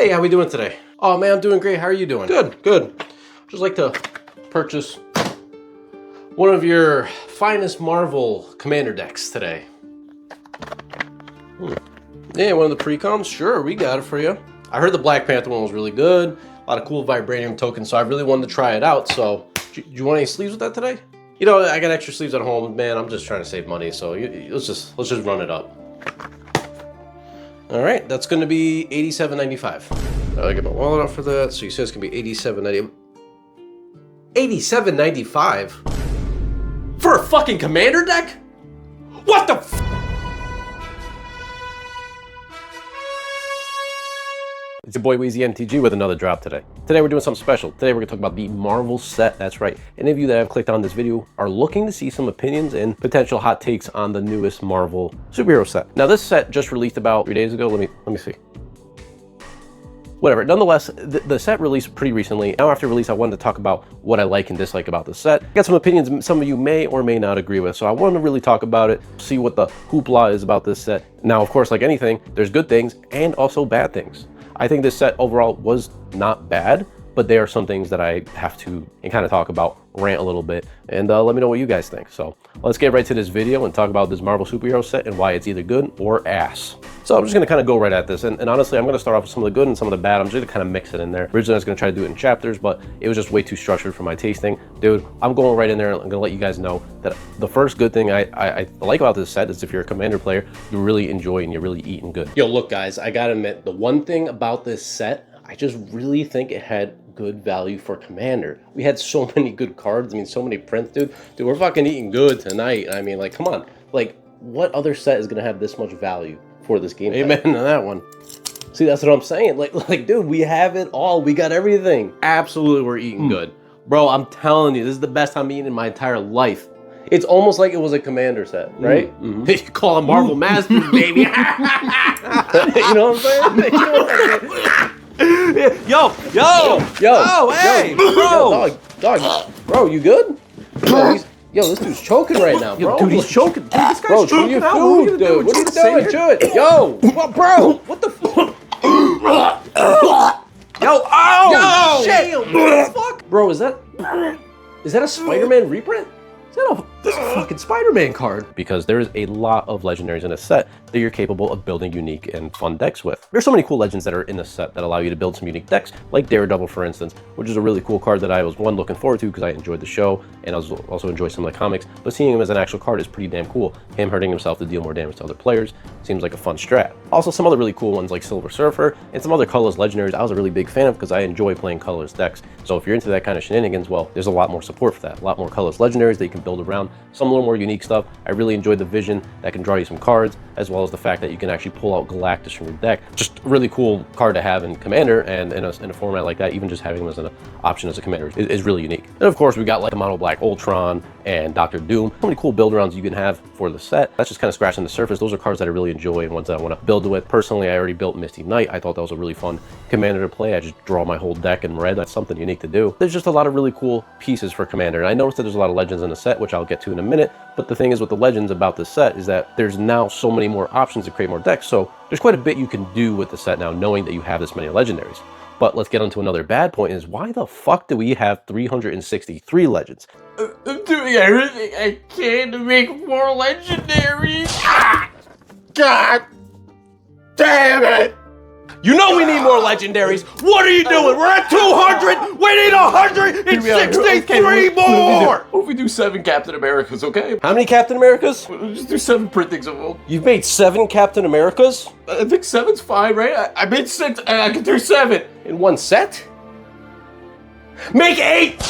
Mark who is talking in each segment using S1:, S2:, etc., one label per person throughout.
S1: Hey, how we doing today? Oh man, I'm doing great. How are you doing? Good, good. Just like to purchase one of your finest Marvel Commander decks today. Yeah, one of the pre-coms? Sure, we got it for you. I heard the Black Panther one was really good. A lot of cool vibranium tokens, so I really wanted to try it out. So, do you want any sleeves with that today? You know, I got extra sleeves at home, man. I'm just trying to save money, so let's just run it up. All right, that's going to be $87.95. I get my wallet out for that. So you said it's going to be $87.95. $87.95 for a fucking Commander deck? What the f? It's your boy Weezy MTG with another drop today. Today we're doing something special. Today we're gonna talk about the Marvel set. That's right. Any of you that have clicked on this video are looking to see some opinions and potential hot takes on the newest Marvel superhero set. Now this set just released about 3 days ago. Let me see. Whatever. Nonetheless, the set released pretty recently. Now after release, I wanted to talk about what I like and dislike about the set. Got some opinions some of you may or may not agree with, so I want to really talk about it, see what the hoopla is about this set. Now, of course, like anything, there's good things and also bad things. I think this set overall was not bad, but there are some things that I have to kind of talk about, rant a little bit, and let me know what you guys think. So let's get right to this video and talk about this Marvel superhero set and why it's either good or ass. So I'm just gonna kind of go right at this, and honestly, I'm gonna start off with some of the good and some of the bad. I'm just gonna kind of mix it in there. Originally, I was gonna try to do it in chapters, but it was just way too structured for my tasting. Dude, I'm going right in there, and I'm gonna let you guys know that the first good thing I like about this set is if you're a Commander player, you really enjoy and you're really eating good. Yo, look guys, I gotta admit, the one thing about this set, I just really think it had good value for Commander. We had so many good cards. I mean, so many prints, dude. Dude, we're fucking eating good tonight. I mean, like, come on. Like, what other set is gonna have this much value for this game? Amen to that one. See, that's what I'm saying. Like, dude, we have it all. We got everything. Absolutely, we're eating good. Bro, I'm telling you, this is the best I'm eating in my entire life. It's almost like it was a Commander set, right? You call them Marvel Masters, baby. You know what I'm saying? You know what I'm saying? Yo, hey, bro, dog, bro, you good? Yo, this dude's choking right now, bro. Dude, he's choking. Dude, this guy's choking your food, dude. What are you doing? Chew it. Yo, bro, what the fuck? Yo, oh, shit. What the fuck? Bro, is that a Spider-Man reprint? That's a fucking Spider-Man card. Because there is a lot of legendaries in a set that you're capable of building unique and fun decks with. There's so many cool legends that are in the set that allow you to build some unique decks, like Daredevil, for instance, which is a really cool card that I was looking forward to because I enjoyed the show and I was also enjoyed some of the comics, but seeing him as an actual card is pretty damn cool. Him hurting himself to deal more damage to other players seems like a fun strat. Also, some other really cool ones like Silver Surfer and some other colorless legendaries I was a really big fan of because I enjoy playing colorless decks. So if you're into that kind of shenanigans, well, there's a lot more support for that. A lot more colorless legendaries that you can build around. Some a little more unique stuff. I really enjoyed the vision that can draw you some cards, as well as the fact that you can actually pull out Galactus from your deck. Just a really cool card to have in Commander, and in a format like that, even just having them as an option as a Commander is really unique. And of course, we got like a Mono Black Ultron and Dr. Doom. So many cool build arounds you can have for the set. That's just kind of scratching the surface. Those are cards that I really enjoy and ones that I want to build with. Personally, I already built Misty Knight. I thought that was a really fun Commander to play. I just draw my whole deck in red. That's something unique to do. There's just a lot of really cool pieces for Commander, and I noticed that there's a lot of legends in the set, which I'll get to in a minute. But the thing is with the legends about this set is that there's now so many more options to create more decks. So there's quite a bit you can do with the set now, knowing that you have this many legendaries. But let's get on to another bad point is why the fuck do we have 363 legends?
S2: I'm doing everything I can to make more legendaries. God damn it!
S1: You know we need more legendaries. What are you doing? We're at 200. We need 163 more.
S2: What if we do 7 Captain Americas, okay?
S1: How many Captain Americas?
S2: Just do 7 printings of them.
S1: You've made 7 Captain Americas?
S2: I think 7's fine, right? I made 6. I can do 7
S1: in one set. Make 8.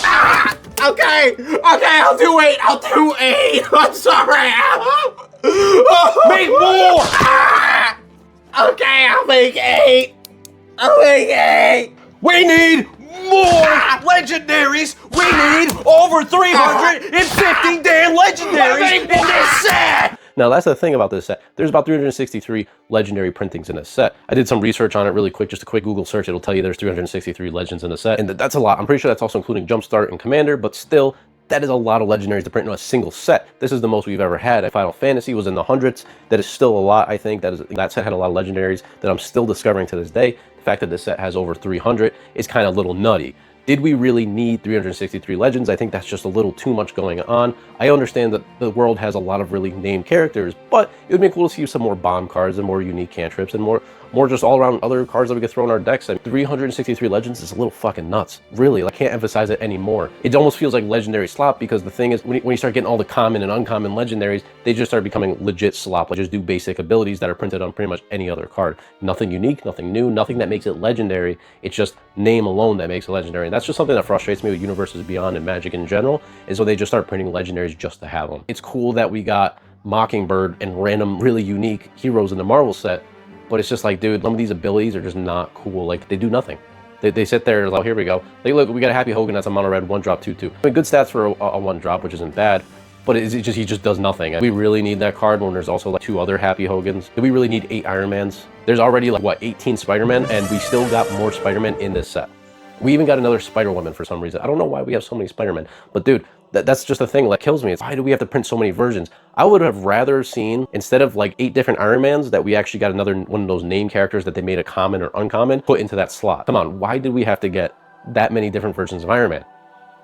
S2: Okay, I'll do 8. I'll do 8. I'm sorry.
S1: Make more.
S2: Okay, I'll make 8. I'll make 8.
S1: We need more legendaries. We need over 350 damn legendaries in this set. Now, that's the thing about this set. There's about 363 legendary printings in this set. I did some research on it really quick, just a quick Google search. It'll tell you there's 363 legends in the set, and that's a lot. I'm pretty sure that's also including Jumpstart and Commander, but still, That is a lot of legendaries to print into a single set. This is the most we've ever had. Final Fantasy was in the hundreds. That is still a lot, I think. That set had a lot of legendaries that I'm still discovering to this day. The fact that this set has over 300 is kind of a little nutty. Did we really need 363 legends? I think that's just a little too much going on. I understand that the world has a lot of really named characters, but it would be cool to see some more bomb cards and more unique cantrips and more just all around other cards that we could throw in our decks. And 363 legends is a little fucking nuts. Really, I can't emphasize it anymore. It almost feels like legendary slop, because the thing is, when you start getting all the common and uncommon legendaries, they just start becoming legit slop. Like, just do basic abilities that are printed on pretty much any other card. Nothing unique, nothing new, nothing that makes it legendary. It's just name alone that makes it legendary. And that's just something that frustrates me with Universes Beyond and Magic in general, is when they just start printing legendaries just to have them. It's cool that we got Mockingbird and random really unique heroes in the Marvel set, but it's just like, dude, some of these abilities are just not cool. Like, they do nothing. They sit there, like, here we go. Like, look, we got a Happy Hogan that's a mono red, 1-drop, 2/2. I mean, good stats for a 1-drop, which isn't bad, but he just does nothing. We really need that card when there's also like 2 other Happy Hogans. Do we really need 8 Iron Mans? There's already like, what, 18 Spider-Man, and we still got more Spider-Man in this set. We even got another Spider-Woman for some reason. I don't know why we have so many Spider-Men, but dude, that's just a thing that kills me. It's, why do we have to print so many versions? I would have rather seen, instead of like 8 different Iron Mans, that we actually got another one of those name characters that they made a common or uncommon put into that slot. Come on, why did we have to get that many different versions of Iron Man?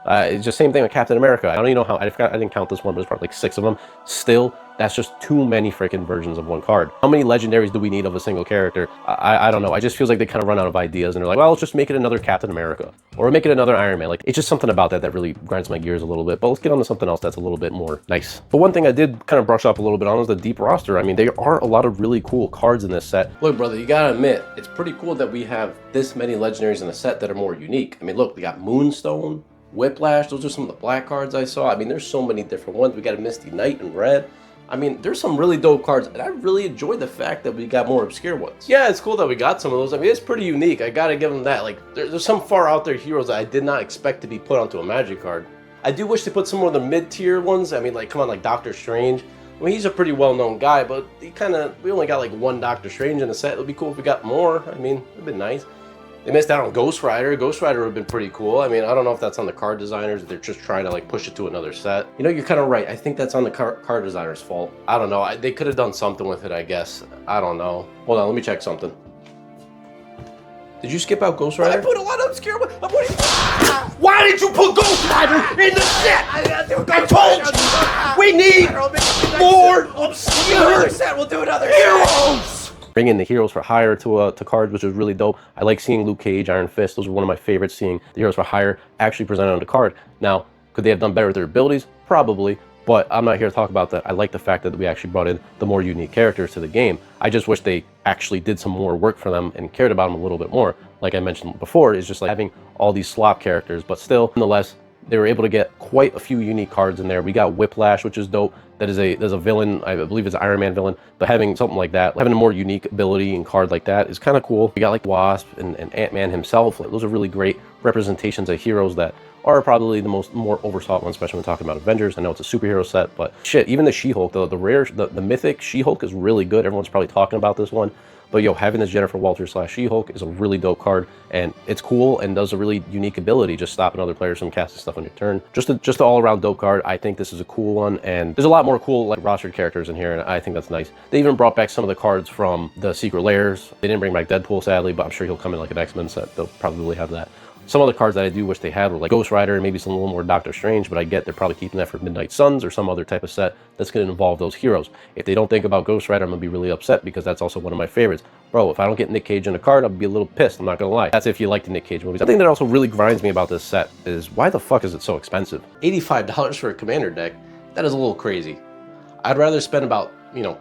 S1: It's just same thing with Captain America. I don't even know how, I didn't count this one, but it's probably like 6 of them. Still, that's just too many freaking versions of one card. How many legendaries do we need of a single character? I don't know. I just feels like they kind of run out of ideas and they're like, well, let's just make it another Captain America or make it another Iron Man. Like, it's just something about that really grinds my gears a little bit. But let's get on to something else that's a little bit more nice. But one thing I did kind of brush up a little bit on is the deep roster. I mean, there are a lot of really cool cards in this set. Look, brother, you gotta admit, it's pretty cool that we have this many legendaries in a set that are more unique. I mean, look, we got Moonstone, Whiplash, those are some of the black cards I saw. I mean, there's so many different ones. We got a Misty Knight in red. I mean, there's some really dope cards, and I really enjoyed the fact that we got more obscure ones. Yeah, it's cool that we got some of those. I mean, it's pretty unique. I gotta give them that. Like, there's some far out there heroes that I did not expect to be put onto a Magic card. I do wish they put some more of the mid-tier ones. I mean, like, come on, like Doctor Strange. I mean, he's a pretty well-known guy, but we only got like 1 Doctor Strange in the set. It would be cool if we got more. I mean, it'd been nice. They missed out on Ghost Rider. Ghost Rider would have been pretty cool. I mean, I don't know if that's on the card designers. They're just trying to like push it to another set. You know, you're kind of right. I think that's on the card designers' fault. I don't know. They could have done something with it, I guess. I don't know. Hold on, let me check something. Did you skip out Ghost Rider?
S2: I put a lot of obscure ones. Why did you put Ghost Rider in the set? I told you! We need more obscure
S3: set. We'll do another
S2: heroes!
S1: Bring in the heroes for hire to cards, which is really dope. I like seeing Luke Cage, Iron Fist. Those are one of my favorites, seeing the heroes for hire actually presented on the card. Now, could they have done better with their abilities? Probably, but I'm not here to talk about that. I like the fact that we actually brought in the more unique characters to the game. I just wish they actually did some more work for them and cared about them a little bit more. Like I mentioned before, is just like having all these slop characters, but still, nonetheless, they were able to get quite a few unique cards in there. We got Whiplash, which is dope. There's a villain, I believe it's an Iron Man villain, but having something like that, having a more unique ability and card like that is kind of cool. We got like Wasp and Ant-Man himself. Like, those are really great representations of heroes that are probably the more oversought ones, especially when talking about Avengers. I know it's a superhero set, but shit, even the She-Hulk, the mythic She-Hulk is really good. Everyone's probably talking about this one. But yo, having this Jennifer Walters / She-Hulk is a really dope card, and it's cool and does a really unique ability, just stopping other players from casting stuff on your turn. Just an all-around dope card. I think this is a cool one, and there's a lot more cool like rostered characters in here, and I think that's nice. They even brought back some of the cards from the Secret Lairs. They didn't bring back Deadpool, sadly, but I'm sure he'll come in like an X-Men set. They'll probably have that. Some other cards that I do wish they had were like Ghost Rider and maybe some a little more Doctor Strange, but I get they're probably keeping that for Midnight Suns or some other type of set that's going to involve those heroes. If they don't think about Ghost Rider, I'm going to be really upset because that's also one of my favorites. Bro, if I don't get Nick Cage in a card, I'll be a little pissed, I'm not going to lie. That's if you like the Nick Cage movies. The thing that also really grinds me about this set is why the fuck is it so expensive? $85 for a commander deck? That is a little crazy. I'd rather spend about, you know,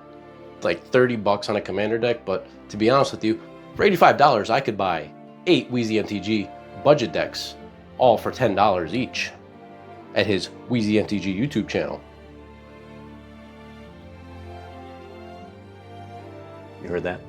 S1: like 30 bucks on a commander deck, but to be honest with you, for $85, I could buy 8 Wheezy MTG budget decks, all for $10 each, at his Wheezy MTG YouTube channel. You heard that?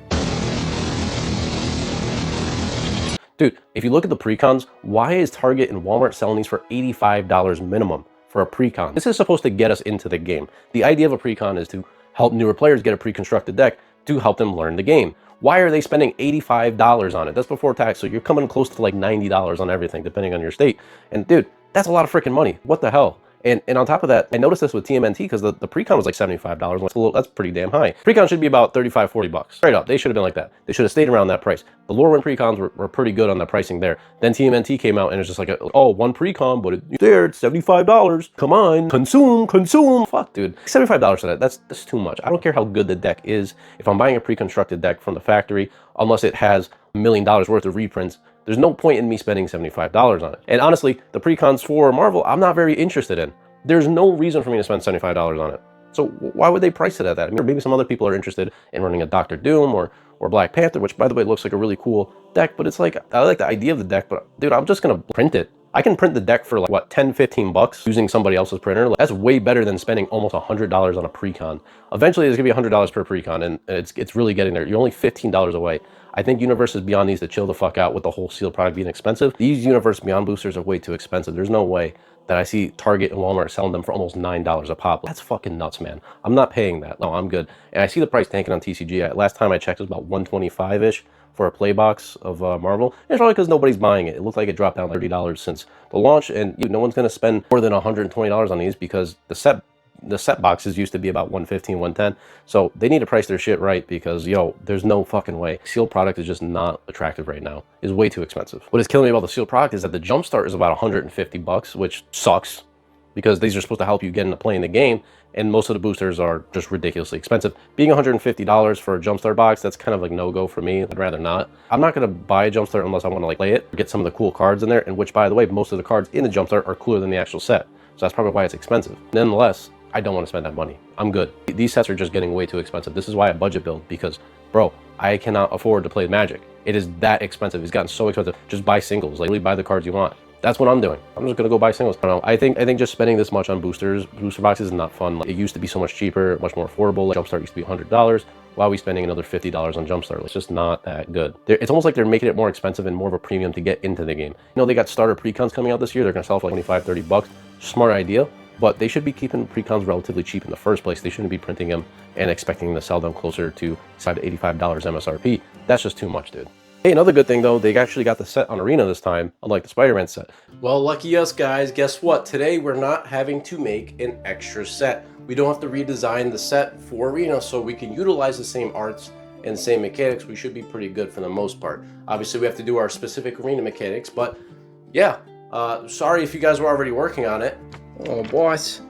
S1: Dude, if you look at the precons, why is Target and Walmart selling these for $85 minimum for a precon? This is supposed to get us into the game. The idea of a precon is to help newer players get a pre-constructed deck to help them learn the game. Why are they spending $85 on it? That's before tax, so you're coming close to like $90 on everything, depending on your state. And dude, that's a lot of freaking money. What the hell? And on top of that, I noticed this with TMNT because the pre-con was like $75. That's pretty damn high. Pre-con should be about 35, 40 bucks. Straight up, they should have been like that. They should have stayed around that price. The Lorwyn pre-cons were pretty good on the pricing there. Then TMNT came out and it's just like, oh, one pre-con, but it's there, it's $75. Come on, consume. Fuck, dude. $75 for that, that's too much. I don't care how good the deck is. If I'm buying a pre-constructed deck from the factory, unless it has $1 million worth of reprints, there's no point in me spending $75 on it. And honestly, the pre-cons for Marvel, I'm not very interested in. There's no reason for me to spend $75 on it. So why would they price it at that? I mean, maybe some other people are interested in running a Doctor Doom or Black Panther, which by the way looks like a really cool deck, but it's like, I like the idea of the deck, but dude, I'm just gonna print it. I can print the deck for like, what, 10, 15 bucks using somebody else's printer. Like, that's way better than spending almost $100 on a pre-con. Eventually, there's gonna be $100 per pre-con, and it's really getting there. You're only $15 away. I think Universes Beyond needs to chill the fuck out with the whole sealed product being expensive. These Universe Beyond boosters are way too expensive. There's no way that I see Target and Walmart selling them for almost $9 a pop. That's fucking nuts, man. I'm not paying that. No, I'm good. And I see the price tanking on TCG. Last time I checked, it was about $125-ish for a play box of Marvel. And it's probably because nobody's buying it. It looked like it dropped down $30 since the launch, and no one's going to spend more than $120 on these because the set boxes used to be about $115, $110. So they need to price their shit right because, yo, there's no fucking way. Sealed product is just not attractive right now. It's way too expensive. What is killing me about the sealed product is that the jumpstart is about 150 bucks, which sucks because these are supposed to help you get into playing the game. And most of the boosters are just ridiculously expensive. Being $150 for a jumpstart box, that's kind of like no-go for me. I'd rather not. I'm not gonna buy a jumpstart unless I want to like play it, get some of the cool cards in there, and which, by the way, most of the cards in the jumpstart are cooler than the actual set. So that's probably why it's expensive. Nonetheless, I don't want to spend that money. I'm good. These sets are just getting way too expensive. This is why I budget build, because, bro, I cannot afford to play Magic. It is that expensive. It's gotten so expensive. Just buy singles. Like, really buy the cards you want. That's what I'm doing. I'm just gonna go buy singles. I don't know. I think just spending this much on booster boxes is not fun. Like, it used to be so much cheaper, much more affordable. Like, Jumpstart used to be $100. Why are we spending another $50 on Jumpstart? It's just not that good. It's almost like they're making it more expensive and more of a premium to get into the game. You know, they got starter precons coming out this year. They're gonna sell for like 25, 30 bucks. Smart idea, but they should be keeping precons relatively cheap in the first place. They shouldn't be printing them and expecting to sell them closer to $75 to $85 MSRP. That's just too much, dude. Hey, another good thing though, they actually got the set on Arena this time, unlike the Spider-Man set. Well, lucky us guys, guess what? Today we're not having to make an extra set. We don't have to redesign the set for Arena, so we can utilize the same arts and same mechanics. We should be pretty good for the most part. Obviously, we have to do our specific Arena mechanics, but yeah, sorry if you guys were already working on it.
S2: Oh, boss,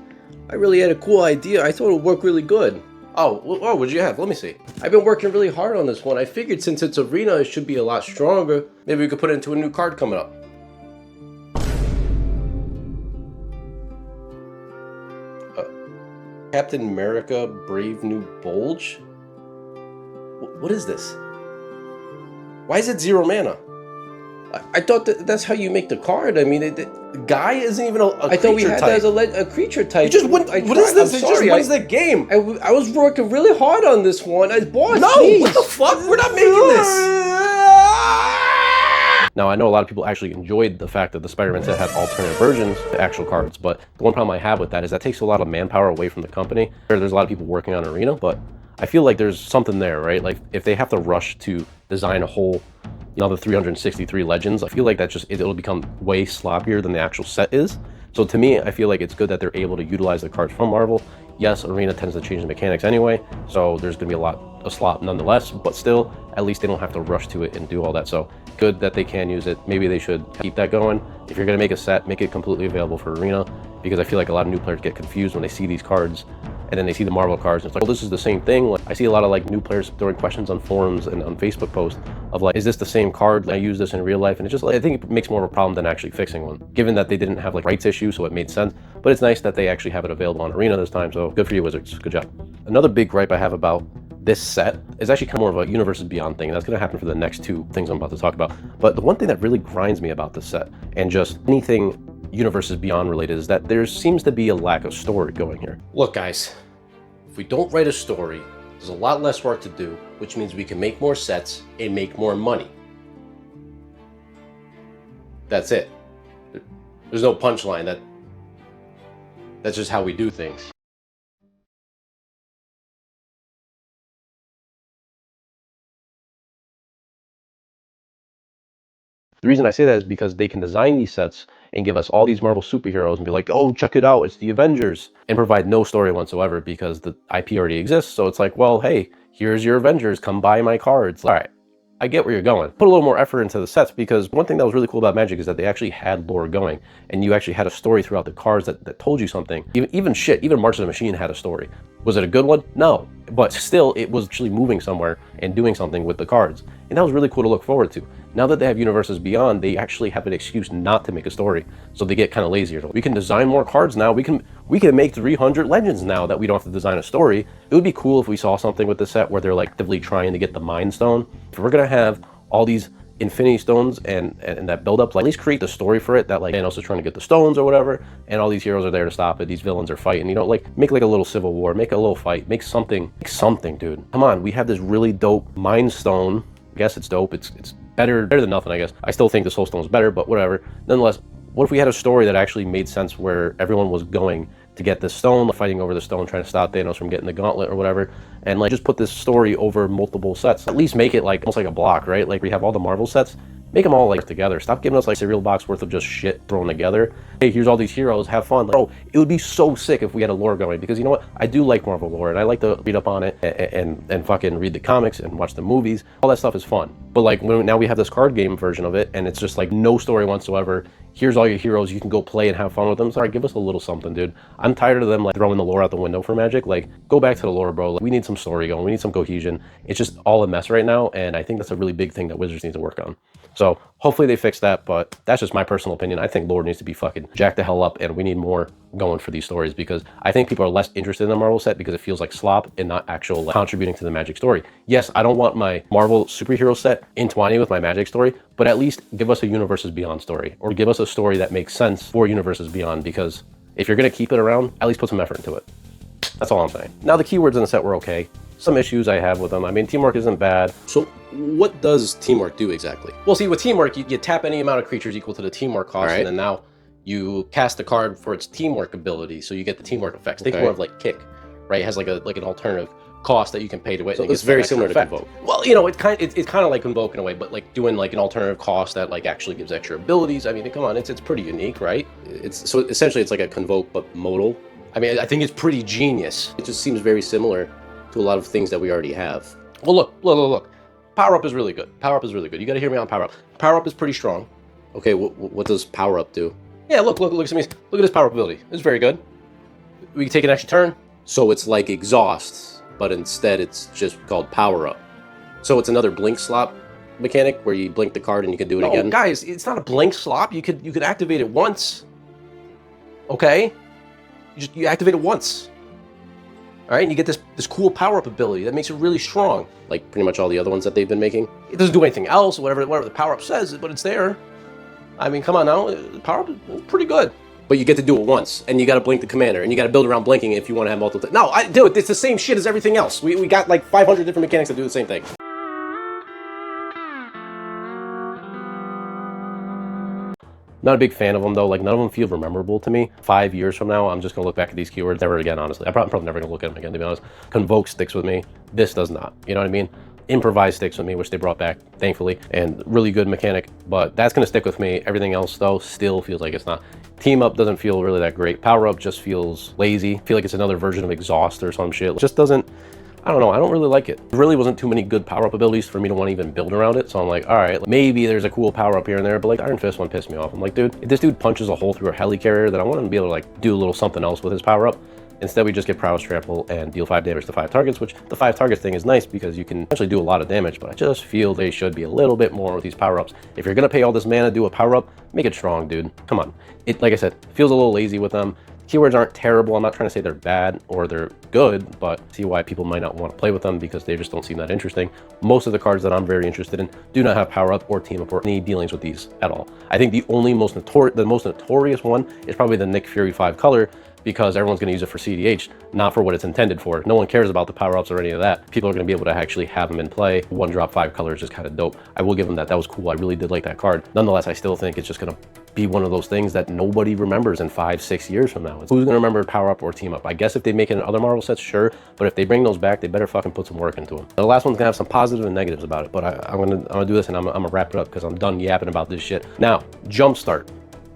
S2: I really had a cool idea. I thought it would work really good.
S1: Oh, what'd you have? Let me see. I've been working really hard on this one. I figured since it's Arena, it should be a lot stronger. Maybe we could put it into a new card coming up. Captain America, Brave New Bulge? What is this? Why is it 0 mana? I thought that's how you make the card. I mean, Guy isn't even a creature type. I thought we had that as a creature type. You just went, what is this? It just wins the game.
S2: I was working really hard on this one. Boss,
S1: no,
S2: geez.
S1: What the fuck? We're not making this. Now, I know a lot of people actually enjoyed the fact that the Spider-Man set had alternate versions to actual cards, but the one problem I have with that is that takes a lot of manpower away from the company. There's a lot of people working on Arena, but I feel like there's something there, right? Like, if they have to rush to design a whole, the 363 legends, I feel like it'll become way sloppier than the actual set is. So to me, I feel like it's good that they're able to utilize the cards from Marvel. Yes, Arena tends to change the mechanics anyway, so there's gonna be a lot of slop nonetheless, but still, at least they don't have to rush to it and do all that. So good that they can use it. Maybe they should keep that going. If you're gonna make a set, make it completely available for Arena, because I feel like a lot of new players get confused when they see these cards and then they see the Marvel cards, and it's like, well, this is the same thing. Like, I see a lot of like new players throwing questions on forums and on Facebook posts of like, is this the same card? I use this in real life, and it's just like, I think it makes more of a problem than actually fixing one, given that they didn't have like rights issues, so it made sense. But it's nice that they actually have it available on Arena this time, so good for you, Wizards. Good job. Another big gripe I have about this set is actually kind of more of a Universes Beyond thing. That's going to happen for the next two things I'm about to talk about. But the one thing that really grinds me about this set, and just anything Universes Beyond related, is that there seems to be a lack of story going here. Look, guys, if we don't write a story, there's a lot less work to do, which means we can make more sets and make more money. That's it. There's no punchline. That's just how we do things. The reason I say that is because they can design these sets and give us all these Marvel superheroes and be like, oh, check it out, it's the Avengers, and provide no story whatsoever because the IP already exists. So it's like, well, hey, here's your Avengers, come buy my cards. All right, I get where you're going. Put a little more effort into the sets, because one thing that was really cool about Magic is that they actually had lore going, and you actually had a story throughout the cards that told you something. Even March of the Machine had a story. Was it a good one? No, but still, it was actually moving somewhere and doing something with the cards. And that was really cool to look forward to. Now that they have Universes Beyond, they actually have an excuse not to make a story, so they get kind of lazier. We can design more cards now. We can make 300 Legends now that we don't have to design a story. It would be cool if we saw something with the set where they're like actively trying to get the Mind Stone. If we're gonna have all these Infinity Stones and that build up, like, at least create the story for it, that like Thanos is trying to get the stones or whatever, and all these heroes are there to stop it. These villains are fighting, you know, like make like a little civil war, make a little fight, make something, dude. Come on, we have this really dope Mind Stone. I guess it's dope. It's better than nothing, I guess. I still think the Soul Stone is better, but whatever. Nonetheless, what if we had a story that actually made sense where everyone was going to get this stone, fighting over the stone, trying to stop Thanos from getting the gauntlet or whatever, and like just put this story over multiple sets. At least make it like almost like a block, right? Like we have all the Marvel sets, make them all like together. Stop giving us like cereal box worth of just shit thrown together. Hey, here's all these heroes, have fun. Bro, it would be so sick if we had a lore going, because you know what? I do like Marvel lore, and I like to read up on it and fucking read the comics and watch the movies. All that stuff is fun. But like now we have this card game version of it, and it's just like no story whatsoever. Here's all your heroes, you can go play and have fun with them. Sorry, give us a little something, dude. I'm tired of them like throwing the lore out the window for Magic. Like, go back to the lore, bro. Like, we need some story going, we need some cohesion. It's just all a mess right now, and I think that's a really big thing that Wizards needs to work on. So hopefully they fix that, but that's just my personal opinion. I think lore needs to be fucking jacked the hell up, and we need more going for these stories, because I think people are less interested in the Marvel set because it feels like slop and not actual like, contributing to the Magic story. Yes, I don't want my Marvel superhero set entwining with my Magic story, but at least give us a Universes Beyond story, or give us a story that makes sense for Universes Beyond, because if you're going to keep it around, at least put some effort into it. That's all I'm saying. Now, the keywords in the set were okay. Some issues I have with them. I mean, teamwork isn't bad.
S3: So what does teamwork do exactly?
S1: Well, see, with teamwork, you tap any amount of creatures equal to the teamwork cost,
S3: Right.
S1: and then now you cast a card for its teamwork ability, so you get the teamwork effects. Think
S3: Okay.
S1: more of like Kick, right? It has like an alternative cost that you can pay to it.
S3: So
S1: and it
S3: it's
S1: gets
S3: very
S1: that extra
S3: similar to
S1: effect.
S3: Convoke.
S1: Well, you know, it's kind of like Convoke in a way, but like doing like an alternative cost that like actually gives extra abilities. I mean, come on, it's pretty unique, right?
S3: So essentially it's like a Convoke but modal.
S1: I mean, I think it's pretty genius.
S3: It just seems very similar to a lot of things that we already have.
S1: Well, look. Power Up is really good. Power Up is really good. You got to hear me on Power Up. Power Up is pretty strong.
S3: Okay, what does Power Up do?
S1: Yeah, look at this Power Up ability. It's very good. We can take an extra turn.
S3: So it's like Exhaust, but instead it's just called Power Up. So it's another blink slot mechanic where you blink the card and you can do it
S1: No,
S3: again.
S1: guys, it's not a blink slop. You could activate it once. Okay? You activate it once. All right, and you get this cool power-up ability that makes it really strong.
S3: Like pretty much all the other ones that they've been making.
S1: It doesn't do anything else, whatever the power-up says, but it's there. I mean, come on now, the power-up is pretty good.
S3: But you get to do it once, and you got to blink the commander, and you got to build around blinking if you want to have multiple.
S1: No, dude, it's the same shit as everything else. We got like 500 different mechanics that do the same thing. Not a big fan of them though. Like, none of them feel memorable to me. 5 years from now, I'm just gonna look back at these keywords never again, honestly. I'm probably never gonna look at them again, to be honest. Convoke sticks with me. This does not. You know what I mean? Improvise sticks with me, which they brought back, thankfully, and really good mechanic, but that's gonna stick with me. Everything else though still feels like it's not. Team Up doesn't feel really that great. Power Up just feels lazy. I feel like it's another version of Exhaust or some shit. It just doesn't, I don't know, I don't really like it. There really wasn't too many good power-up abilities for me to want to even build around it, so I'm like, all right, maybe there's a cool power-up here and there, but like Iron Fist one pissed me off. I'm like, dude, if this dude punches a hole through a helicarrier, then I want him to be able to like do a little something else with his power-up. Instead, we just get Prowess Trample and deal 5 damage to 5 targets, which the 5 targets thing is nice because you can actually do a lot of damage, but I just feel they should be a little bit more with these power-ups. If you're gonna pay all this mana to do a power-up, make it strong, dude. Come on. It, like I said, feels a little lazy with them. Keywords aren't terrible. I'm not trying to say they're bad or they're good, but see why people might not want to play with them because they just don't seem that interesting. Most of the cards that I'm very interested in do not have power up or team up or any dealings with these at all. I think the most notorious one is probably the Nick Fury 5 color, because everyone's going to use it for CDH, not for what it's intended for. No one cares about the power-ups or any of that. People are going to be able to actually have them in play. 1-drop 5 colors is kind of dope. I will give them that. That was cool. I really did like that card. Nonetheless, I still think it's just going to be one of those things that nobody remembers in 5-6 years from now. Who's gonna remember Power Up or Team Up? I guess if they make it in other Marvel sets, sure, but if they bring those back, they better fucking put some work into them. The last one's gonna have some positive and negatives about it, but I'm gonna do this, and I'm gonna wrap it up because I'm done yapping about this shit. Now, Jumpstart.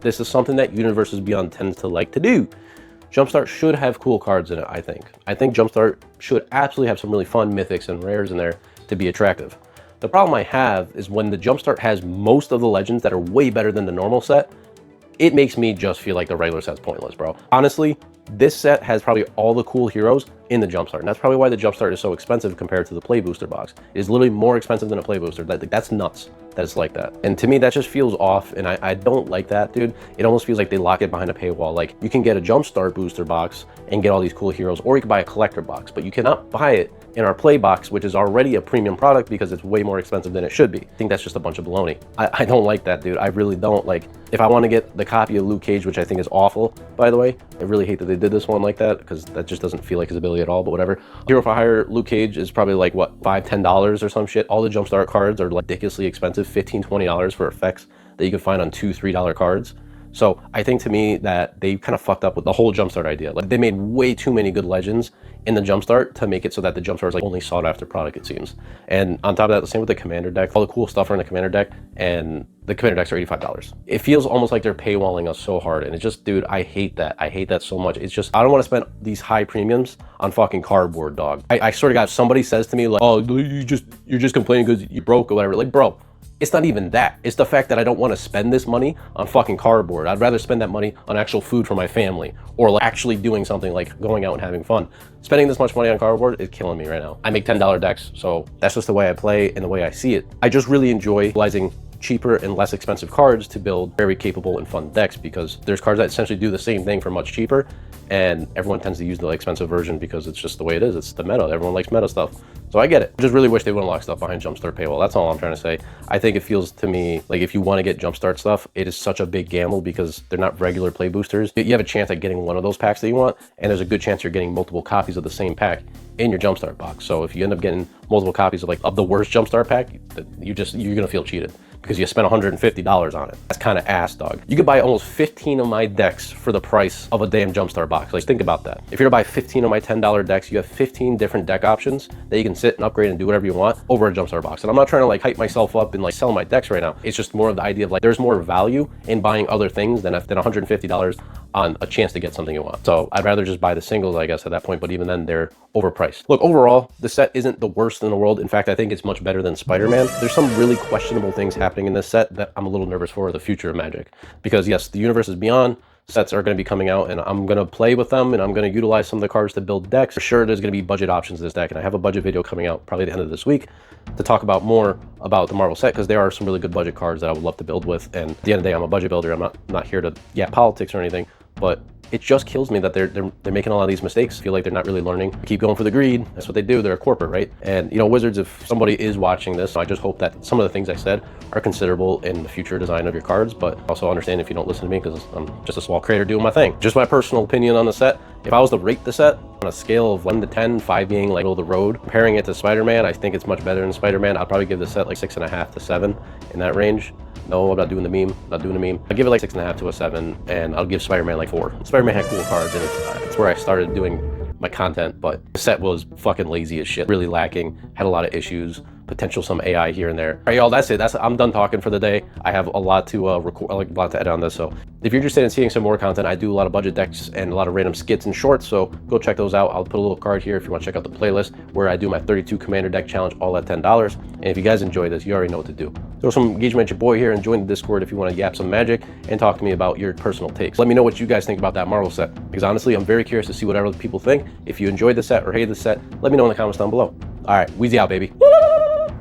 S1: This is something that Universes Beyond tends to like to do. Jumpstart should have cool cards in it, I think. I think Jumpstart should absolutely have some really fun mythics and rares in there to be attractive. The problem I have is when the Jumpstart has most of the legends that are way better than the normal set, it makes me just feel like the regular set's pointless, bro. Honestly, this set has probably all the cool heroes in the Jumpstart, and that's probably why the Jumpstart is so expensive compared to the Play Booster box. It is literally more expensive than a Play Booster. That's nuts that it's like that. And to me, that just feels off, and I don't like that, dude. It almost feels like they lock it behind a paywall. Like, you can get a Jumpstart booster box and get all these cool heroes, or you can buy a collector box, but you cannot buy it in our Play box, which is already a premium product because it's way more expensive than it should be. I think that's just a bunch of baloney. I don't like that, dude. I really don't. Like, if I want to get the copy of Luke Cage, which I think is awful, by the way, I really hate that they did this one like that because that just doesn't feel like his ability at all, but whatever. Hero for Hire Luke Cage is probably like, what, $5-10 or some shit. All the Jumpstart cards are like ridiculously expensive, $15-20 for effects that you can find on $2-3 cards. So I think, to me, that they kind of fucked up with the whole Jumpstart idea. Like, they made way too many good legends in the Jumpstart to make it so that the Jumpstart is like only sought after product, it seems. And on top of that, the same with the Commander deck. All the cool stuff are in the Commander deck, and the Commander decks are $85. It feels almost like they're paywalling us so hard, and it's just, dude, I hate that. I hate that so much. It's just, I don't want to spend these high premiums on fucking cardboard, dog. I swear to God, if somebody says to me like, oh, you're just complaining because you broke or whatever, like, bro, it's not even that. It's the fact that I don't want to spend this money on fucking cardboard. I'd rather spend that money on actual food for my family, or like actually doing something like going out and having fun. Spending this much money on cardboard is killing me right now. I make $10 decks, so that's just the way I play and the way I see it. I just really enjoy utilizing cheaper and less expensive cards to build very capable and fun decks, because there's cards that essentially do the same thing for much cheaper, and everyone tends to use the expensive version because it's just the way it is. It's the meta. Everyone likes meta stuff. So I get it. I just really wish they wouldn't lock stuff behind Jumpstart paywall. That's all I'm trying to say. I think it feels to me like if you want to get Jumpstart stuff, it is such a big gamble because they're not regular play boosters. You have a chance at getting one of those packs that you want, and there's a good chance you're getting multiple copies of the same pack in your Jumpstart box. So if you end up getting multiple copies of the worst Jumpstart pack, you're gonna feel cheated because you spent $150 on it. That's kind of ass, dog. You could buy almost 15 of my decks for the price of a damn Jumpstart box. Like, think about that. If you're to buy 15 of my $10 decks, you have 15 different deck options that you can sit and upgrade and do whatever you want over a Jumpstart box. And I'm not trying to like hype myself up and like sell my decks right now. It's just more of the idea of like, there's more value in buying other things than $150 on a chance to get something you want. So I'd rather just buy the singles, I guess, at that point, but even then they're overpriced. Look, overall, the set isn't the worst in the world. In fact, I think it's much better than Spider-Man. There's some really questionable things happening in this set that I'm a little nervous for the future of Magic. Because yes, the Universes Beyond sets are going to be coming out, and I'm going to play with them, and I'm going to utilize some of the cards to build decks. For sure, there's going to be budget options in this deck, and I have a budget video coming out probably at the end of this week to talk about more about the Marvel set, because there are some really good budget cards that I would love to build with. And at the end of the day, I'm a budget builder. I'm not here to politics or anything, but it just kills me that they're making a lot of these mistakes. I feel like they're not really learning. They keep going for the greed. That's what they do. They're a corporate, right? And you know, Wizards, if somebody is watching this, I just hope that some of the things I said are considerable in the future design of your cards, but also understand if you don't listen to me, because I'm just a small creator doing my thing. Just my personal opinion on the set. If I was to rate the set on a scale of 1 to 10, 5 being like middle of the road, comparing it to Spider-Man, I think it's much better than Spider-Man. I'd probably give the set like 6.5 to 7 in that range. No, I'm not doing the meme. I'll give it like 6.5 to a 7, and I'll give Spider-Man like 4. Spider-Man had cool cards, and it's where I started doing my content, but the set was fucking lazy as shit. Really lacking, had a lot of issues, potential some AI here and there. All right, y'all, that's it. I'm done talking for the day. I have a lot to record, like a lot to edit on this. So if you're interested in seeing some more content, I do a lot of budget decks and a lot of random skits and shorts. So go check those out. I'll put a little card here if you want to check out the playlist where I do my 32 Commander deck challenge, all at $10. And if you guys enjoy this, you already know what to do. Throw some engagement at your boy here and join the Discord if you want to yap some Magic and talk to me about your personal takes. Let me know what you guys think about that Marvel set, because honestly, I'm very curious to see what other people think. If you enjoyed the set or hated the set, let me know in the comments down below. All right, Wheezy out, baby.